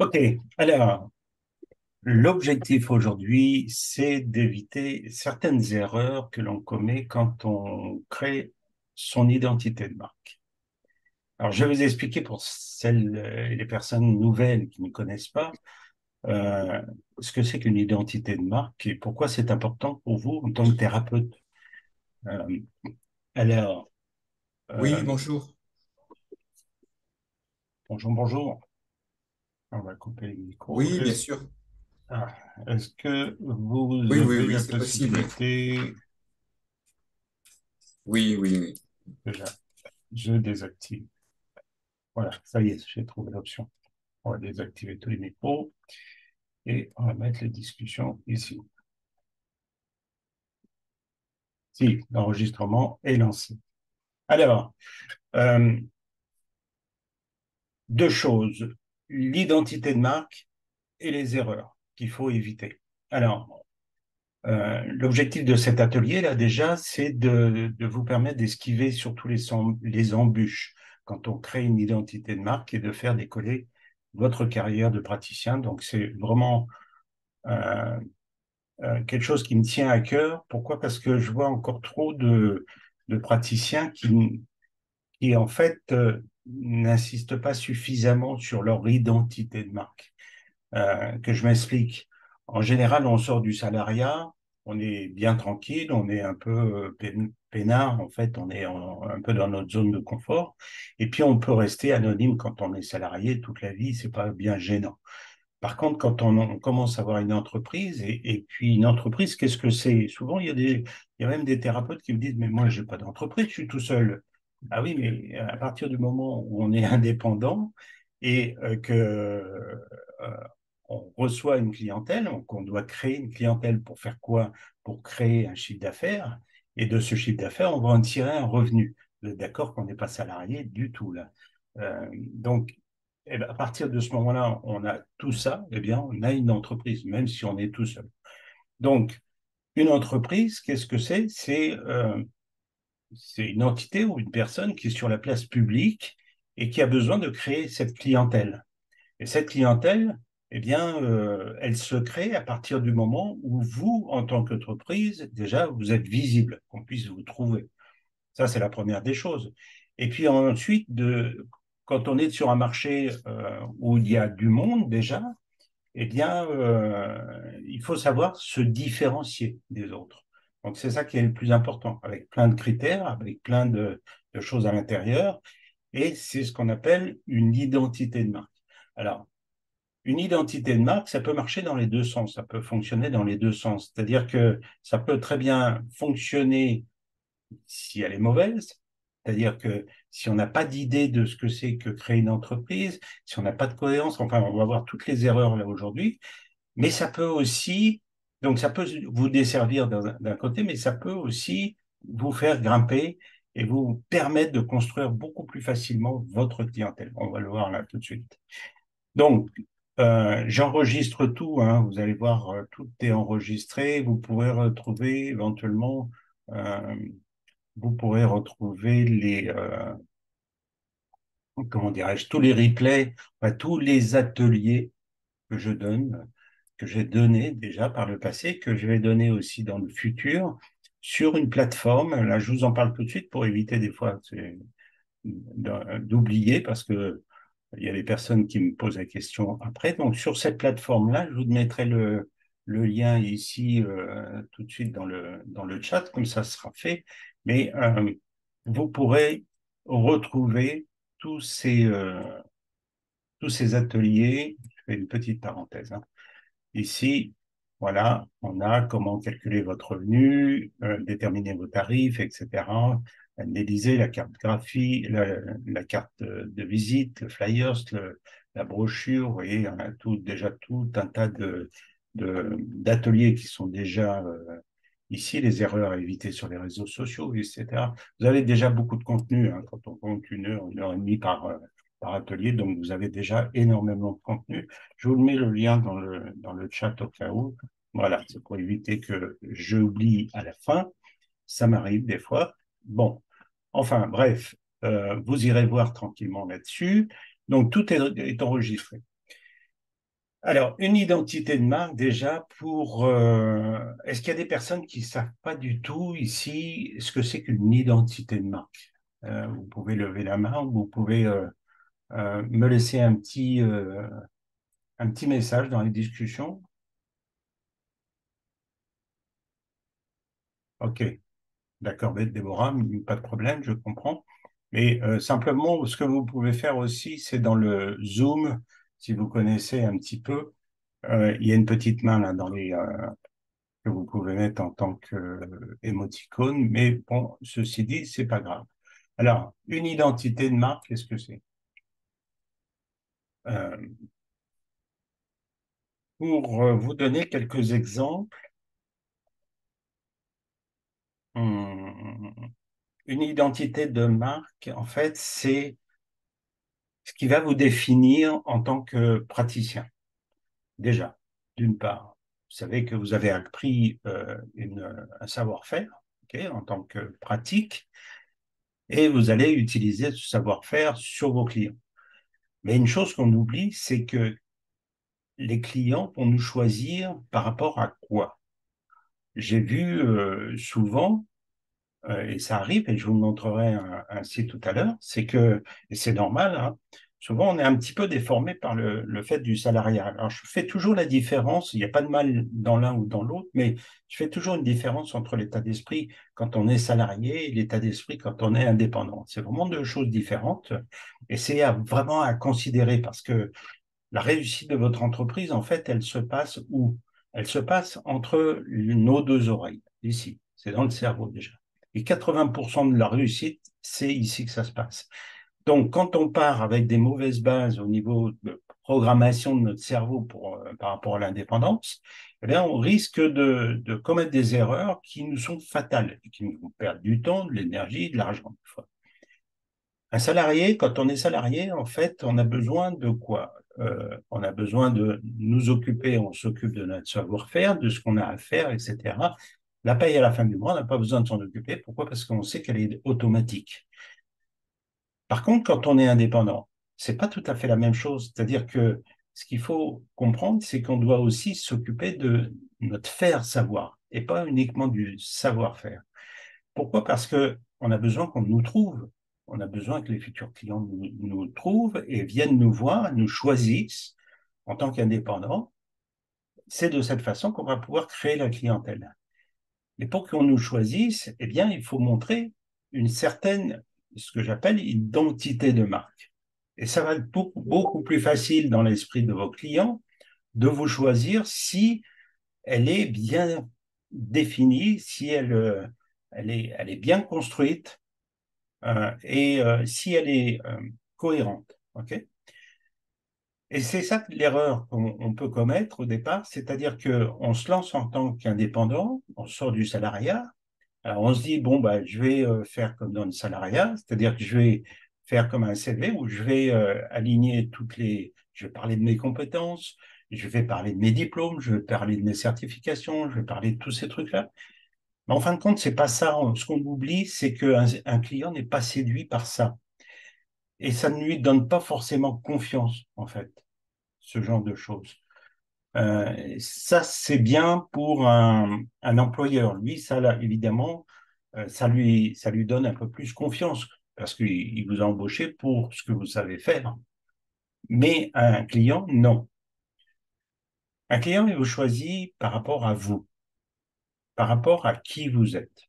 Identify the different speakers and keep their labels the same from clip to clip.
Speaker 1: Ok, alors l'objectif aujourd'hui, c'est d'éviter certaines erreurs que l'on commet quand on crée son identité de marque. Alors, je vais vous expliquer pour celles et les personnes nouvelles qui ne connaissent pas euh, ce que c'est qu'une identité de marque et pourquoi c'est important pour vous en tant que thérapeute. Euh, alors,
Speaker 2: Oui,
Speaker 1: euh,
Speaker 2: bonjour.
Speaker 1: bonjour, bonjour. On va couper le micro.
Speaker 2: Oui, bien sûr.
Speaker 1: Ah, est-ce que vous
Speaker 2: Oui, oui,
Speaker 1: avez
Speaker 2: oui,
Speaker 1: la
Speaker 2: c'est possible.
Speaker 1: possibilité,
Speaker 2: Oui, oui, oui.
Speaker 1: déjà, je désactive. Voilà, ça y est, j'ai trouvé l'option. On va désactiver tous les micros et on va mettre les discussions ici. Si, l'enregistrement est lancé. Alors, euh, deux choses, l'identité de marque et les erreurs qu'il faut éviter. Alors, l'objectif de cet atelier-là, déjà, c'est de vous permettre d'esquiver surtout les embûches quand on crée une identité de marque et de faire décoller votre carrière de praticien. Donc, c'est vraiment euh, quelque chose qui me tient à cœur. Pourquoi? Parce que je vois encore trop de praticiens qui en fait, n'insistent pas suffisamment sur leur identité de marque. Que je m'explique. En général, on sort du salariat, on est bien tranquille, on est un peu peinard, en fait, on est un peu dans notre zone de confort. Et puis, on peut rester anonyme quand on est salarié toute la vie, c'est pas bien gênant. Par contre, quand on commence à avoir une entreprise, et puis une entreprise, qu'est-ce que c'est? Souvent, il y a même des thérapeutes qui me disent, mais moi, j'ai pas d'entreprise, je suis tout seul. Ah oui, mais à partir du moment où on est indépendant et que on reçoit une clientèle, donc on doit créer une clientèle pour faire quoi? Pour créer un chiffre d'affaires. Et de ce chiffre d'affaires, on va en tirer un revenu. Vous êtes d'accord qu'on n'est pas salarié du tout là. Donc, eh ben, à partir de ce moment-là, on a tout ça, eh bien, on a une entreprise, même si on est tout seul. Donc, une entreprise, qu'est-ce que c'est? C'est une entité ou une personne qui est sur la place publique et qui a besoin de créer cette clientèle. Et cette clientèle, eh bien, elle se crée à partir du moment où vous, en tant qu'entreprise, déjà, vous êtes visible, qu'on puisse vous trouver. Ça, c'est la première des choses. Et puis ensuite, quand on est sur un marché où il y a du monde déjà, eh bien, il faut savoir se différencier des autres. Donc, c'est ça qui est le plus important, avec plein de critères, avec plein de choses à l'intérieur. Et c'est ce qu'on appelle une identité de marque. Alors, une identité de marque, ça peut marcher dans les deux sens, ça peut fonctionner dans les deux sens. C'est-à-dire que ça peut très bien fonctionner si elle est mauvaise, c'est-à-dire que si on n'a pas d'idée de ce que c'est que créer une entreprise, si on n'a pas de cohérence, enfin, on va voir toutes les erreurs là aujourd'hui, mais ça peut aussi, donc ça peut vous desservir d'un côté, mais ça peut aussi vous faire grimper et vous permettre de construire beaucoup plus facilement votre clientèle. On va le voir là tout de suite. Donc, j'enregistre tout, hein, vous allez voir, tout est enregistré. Vous pourrez retrouver éventuellement euh, vous pourrez retrouver comment dirais-je, tous les replays, enfin, tous les ateliers que je donne, que j'ai donnés déjà par le passé, que je vais donner aussi dans le futur sur une plateforme. Là, je vous en parle tout de suite pour éviter des fois d'oublier parce que il y a des personnes qui me posent la question après. Donc, sur cette plateforme-là, je vous mettrai le lien ici tout de suite dans le chat, comme ça sera fait. Mais vous pourrez retrouver tous tous ces ateliers. Je fais une petite parenthèse, hein. Ici, voilà, on a comment calculer votre revenu, déterminer vos tarifs, etc. Analyser la carte graphie, la carte de visite, le flyers, la brochure. Vous voyez, on a déjà tout un tas d'ateliers qui sont déjà ici, les erreurs à éviter sur les réseaux sociaux, etc. Vous avez déjà beaucoup de contenu, hein, quand on compte une heure et demie par atelier, donc vous avez déjà énormément de contenu. Je vous mets le lien dans le chat au cas où. Voilà, c'est pour éviter que j'oublie à la fin. Ça m'arrive des fois. Bon, enfin, bref, vous irez voir tranquillement là-dessus. Donc, tout est enregistré. Alors, une identité de marque, déjà, est-ce qu'il y a des personnes qui ne savent pas du tout ici ce que c'est qu'une identité de marque? Vous pouvez lever la main, ou vous pouvez me laisser un petit message dans les discussions. OK, d'accord, Déborah, pas de problème, je comprends. Mais simplement, ce que vous pouvez faire aussi, c'est dans le Zoom, si vous connaissez un petit peu, il y a une petite main là que vous pouvez mettre en tant qu'émoticône, mais bon, ceci dit, c'est pas grave. Alors, une identité de marque, qu'est-ce que c'est? Euh, pour vous donner quelques exemples, hum, une identité de marque, en fait, c'est ce qui va vous définir en tant que praticien. Déjà, d'une part, vous savez que vous avez appris un savoir-faire, ok, en tant que pratique, et vous allez utiliser ce savoir-faire sur vos clients. Mais une chose qu'on oublie, c'est que les clients vont nous choisir par rapport à quoi? J'ai vu souvent, et ça arrive, et je vous montrerai un site tout à l'heure, c'est que, et c'est normal, hein, souvent on est un petit peu déformé par le fait du salariat. Alors je fais toujours la différence, il n'y a pas de mal dans l'un ou dans l'autre, mais je fais toujours une différence entre l'état d'esprit quand on est salarié et l'état d'esprit quand on est indépendant. C'est vraiment deux choses différentes, et vraiment à considérer parce que la réussite de votre entreprise, en fait, elle se passe où? Elle se passe entre nos deux oreilles, ici. C'est dans le cerveau déjà. Et 80% de la réussite, c'est ici que ça se passe. Donc, quand on part avec des mauvaises bases au niveau de programmation de notre cerveau par rapport à l'indépendance, eh bien, on risque de commettre des erreurs qui nous sont fatales et qui nous font perdre du temps, de l'énergie, de l'argent, des fois. Un salarié, quand on est salarié, en fait, on a besoin de quoi? On a besoin de nous occuper, on s'occupe de notre savoir-faire, de ce qu'on a à faire, etc. La paye à la fin du mois, on n'a pas besoin de s'en occuper. Pourquoi? Parce qu'on sait qu'elle est automatique. Par contre, quand on est indépendant, c'est pas tout à fait la même chose. C'est-à-dire que ce qu'il faut comprendre, c'est qu'on doit aussi s'occuper de notre faire savoir et pas uniquement du savoir-faire. Pourquoi? Parce que on a besoin qu'on nous trouve. On a besoin que les futurs clients nous trouvent et viennent nous voir, nous choisissent en tant qu'indépendants. C'est de cette façon qu'on va pouvoir créer la clientèle. Mais pour qu'on nous choisisse, eh bien, il faut montrer une certaine, ce que j'appelle, identité de marque. Et ça va être beaucoup plus facile dans l'esprit de vos clients de vous choisir si elle est bien définie, si elle est bien construite, et si elle est cohérente. Ok. Et c'est ça l'erreur qu'on peut commettre au départ, c'est-à-dire qu'on se lance en tant qu'indépendant, on sort du salariat, alors on se dit, bon, bah, je vais faire comme dans le salariat, c'est-à-dire que je vais faire comme un CV où je vais aligner je vais parler de mes compétences, je vais parler de mes diplômes, je vais parler de mes certifications, je vais parler de tous ces trucs-là. Mais en fin de compte, c'est pas ça. Ce qu'on oublie, c'est qu'un client n'est pas séduit par ça. Et ça ne lui donne pas forcément confiance, en fait, ce genre de choses. Ça, c'est bien pour un employeur. Lui, ça, là, évidemment, ça lui donne un peu plus confiance parce qu'il vous a embauché pour ce que vous savez faire. Mais un client, non. Un client, il vous choisit par rapport à vous, par rapport à qui vous êtes.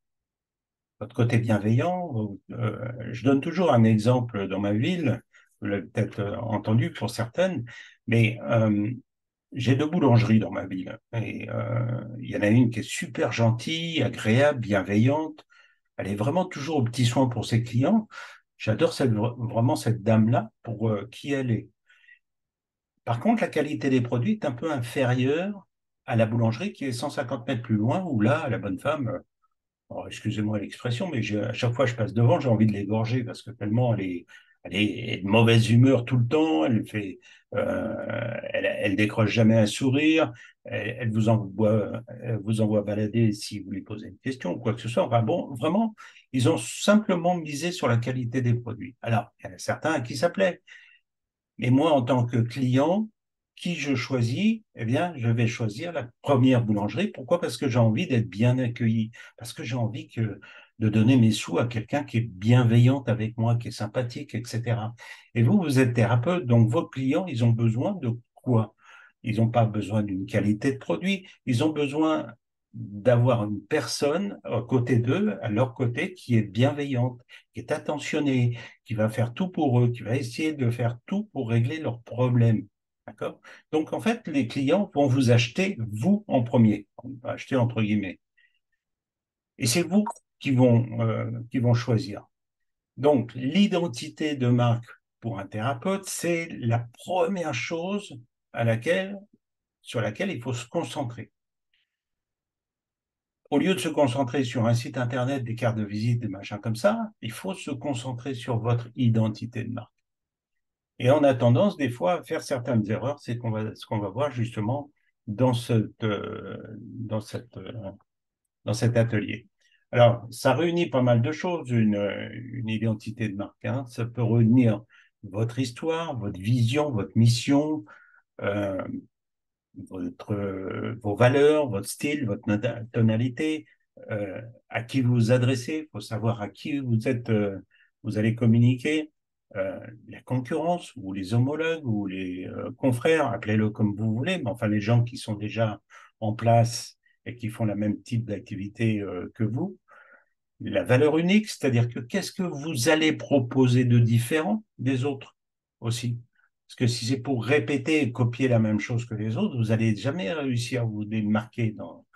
Speaker 1: Votre côté bienveillant, je donne toujours un exemple dans ma ville, vous l'avez peut-être entendu pour certaines, mais j'ai deux boulangeries dans ma ville. Et il y en a une qui est super gentille, agréable, bienveillante. Elle est vraiment toujours au petit soin pour ses clients. J'adore vraiment cette dame-là pour qui elle est. Par contre, la qualité des produits est un peu inférieure à la boulangerie qui est 150 mètres plus loin, où là, la bonne femme, oh, excusez-moi l'expression, mais à chaque fois que je passe devant, j'ai envie de l'égorger parce que tellement elle est de mauvaise humeur tout le temps, elle décroche jamais un sourire, elle vous envoie balader si vous lui posez une question ou quoi que ce soit. Enfin bon, vraiment, ils ont simplement misé sur la qualité des produits. Alors, il y en a certains à qui ça plaît, mais moi, en tant que client, qui je choisis? Eh bien, je vais choisir la première boulangerie. Pourquoi? Parce que j'ai envie d'être bien accueilli, parce que j'ai envie de donner mes sous à quelqu'un qui est bienveillante avec moi, qui est sympathique, etc. Et vous, vous êtes thérapeute, donc vos clients, ils ont besoin de quoi? Ils n'ont pas besoin d'une qualité de produit, ils ont besoin d'avoir une personne à côté d'eux, à leur côté, qui est bienveillante, qui est attentionnée, qui va faire tout pour eux, qui va essayer de faire tout pour régler leurs problèmes. D'accord? Donc, en fait, les clients vont vous acheter, vous, en premier. On va acheter entre guillemets. Et c'est vous qui vont choisir. Donc, l'identité de marque pour un thérapeute, c'est la première chose sur laquelle il faut se concentrer. Au lieu de se concentrer sur un site internet, des cartes de visite, des machins comme ça, il faut se concentrer sur votre identité de marque. Et on a tendance des fois à faire certaines erreurs, c'est ce qu'on va voir justement dans dans cet atelier. Alors, ça réunit pas mal de choses, une identité de marque, hein. Ça peut réunir votre histoire, votre vision, votre mission, euh, vos valeurs, votre style, votre tonalité, à qui vous vous adressez. Il faut savoir à qui vous allez communiquer. La concurrence ou les homologues ou les confrères, appelez-le comme vous voulez, mais enfin les gens qui sont déjà en place et qui font le même type d'activité que vous. La valeur unique, c'est-à-dire que qu'est-ce que vous allez proposer de différent des autres aussi? Parce que si c'est pour répéter et copier la même chose que les autres, vous n'allez jamais réussir à vous démarquer dans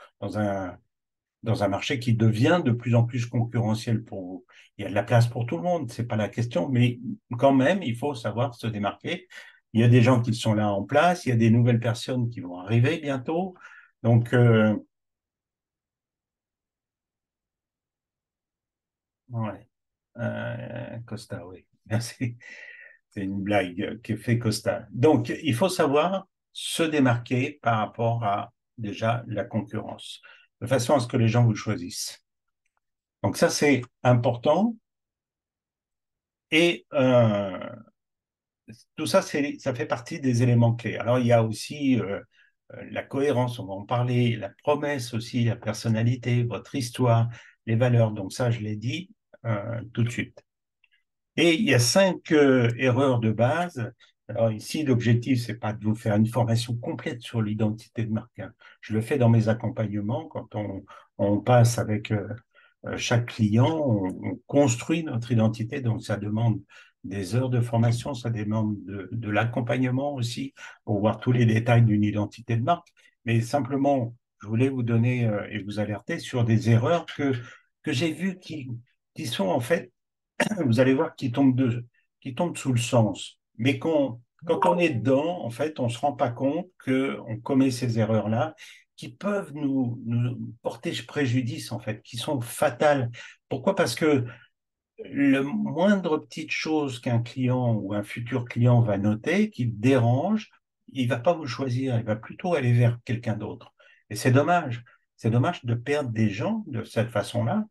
Speaker 1: dans un marché qui devient de plus en plus concurrentiel pour vous. Il y a de la place pour tout le monde, c'est pas la question, mais quand même, il faut savoir se démarquer. Il y a des gens qui sont là en place, il y a des nouvelles personnes qui vont arriver bientôt. Donc, ouais. Costa, oui. Merci. C'est une blague qui fait Costa. Donc, il faut savoir se démarquer par rapport à déjà la concurrence, de façon à ce que les gens vous choisissent. Donc ça, c'est important. Et tout ça, ça fait partie des éléments clés. Alors, il y a aussi la cohérence, on va en parler, la promesse aussi, la personnalité, votre histoire, les valeurs. Donc ça, je l'ai dit tout de suite. Et il y a 5 erreurs de base. Alors ici, l'objectif, c'est pas de vous faire une formation complète sur l'identité de marque, hein. Je le fais dans mes accompagnements quand on passe avec chaque client, on construit notre identité. Donc ça demande des heures de formation, ça demande de l'accompagnement aussi pour voir tous les détails d'une identité de marque. Mais simplement, je voulais vous donner et vous alerter sur des erreurs que j'ai vues qui sont en fait vous allez voir qu'il tombe sous le sens. Mais quand on est dedans, en fait, on ne se rend pas compte qu'on commet ces erreurs-là qui peuvent nous porter préjudice, en fait, qui sont fatales. Pourquoi? Parce que le moindre petite chose qu'un client ou un futur client va noter, qui le dérange, il ne va pas vous choisir, il va plutôt aller vers quelqu'un d'autre. Et c'est dommage. C'est dommage de perdre des gens de cette façon-là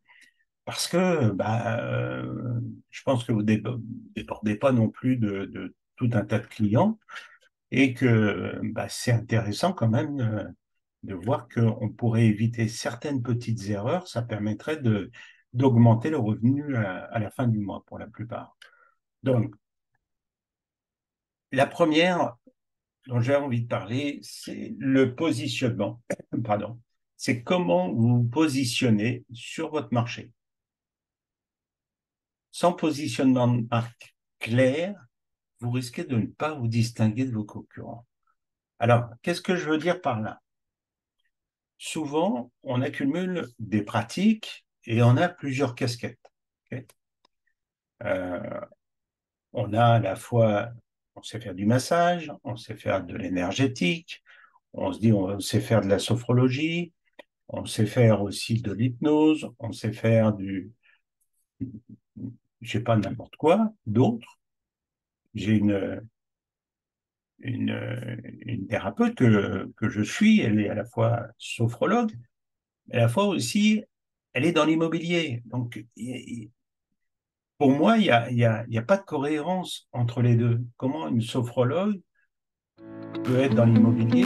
Speaker 1: parce que je pense que vous ne débordez pas non plus de tout un tas de clients et que c'est intéressant quand même de voir qu'on pourrait éviter certaines petites erreurs. Ça permettrait d'augmenter le revenu à la fin du mois pour la plupart. Donc, la première dont j'ai envie de parler, c'est le positionnement. Pardon. C'est comment vous vous positionnez sur votre marché. Sans positionnement de marque clair, vous risquez de ne pas vous distinguer de vos concurrents. Alors, qu'est-ce que je veux dire par là? Souvent, on accumule des pratiques et on a plusieurs casquettes. Okay. euh, on a à la fois, on sait faire du massage, on sait faire de l'énergétique, on sait faire de la sophrologie, on sait faire aussi de l'hypnose, on sait faire je sais pas, n'importe quoi, d'autres. J'ai une thérapeute que je suis, elle est à la fois sophrologue, mais à la fois aussi, elle est dans l'immobilier. Donc, pour moi, il y a pas de cohérence entre les deux. Comment une sophrologue peut être dans l'immobilier.